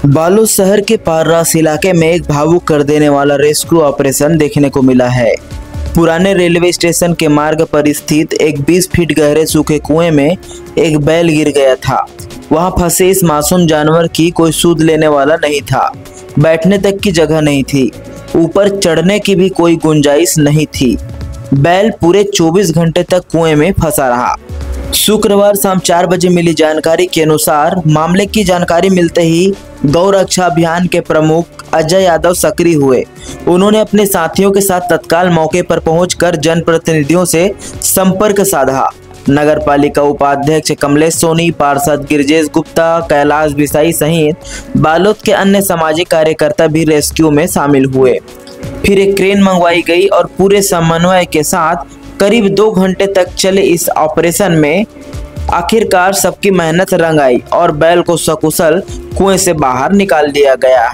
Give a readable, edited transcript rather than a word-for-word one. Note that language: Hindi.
बालोद शहर के पाररास इलाके में एक भावुक कर देने वाला रेस्क्यू ऑपरेशन देखने को मिला है। पुराने रेलवे स्टेशन के मार्ग पर स्थित एक 20 फीट गहरे सूखे कुएं में एक बैल गिर गया था। वहां फंसे इस मासूम जानवर की कोई सूद लेने वाला नहीं था। बैठने तक की जगह नहीं थी, ऊपर चढ़ने की भी कोई गुंजाइश नहीं थी। बैल पूरे 24 घंटे तक कुएं में फंसा रहा। शुक्रवार शाम 4 बजे मिली जानकारी के अनुसार मामले की जानकारी मिलते ही गौ रक्षा अभियान के प्रमुख अजय यादव सक्रिय हुए। उन्होंने अपने साथियों के साथ तत्काल मौके पर पहुंचकर जनप्रतिनिधियों से संपर्क साधा। नगर पालिका उपाध्यक्ष कमलेश सोनी, पार्षद गिरजेश गुप्ता, कैलाश बिसाई सहित बालोद के अन्य सामाजिक कार्यकर्ता भी रेस्क्यू में शामिल हुए। फिर एक क्रेन मंगवाई गई और पूरे समन्वय के साथ करीब 2 घंटे तक चले इस ऑपरेशन में आखिरकार सबकी मेहनत रंग आई और बैल को सकुशल कुएं से बाहर निकाल दिया गया।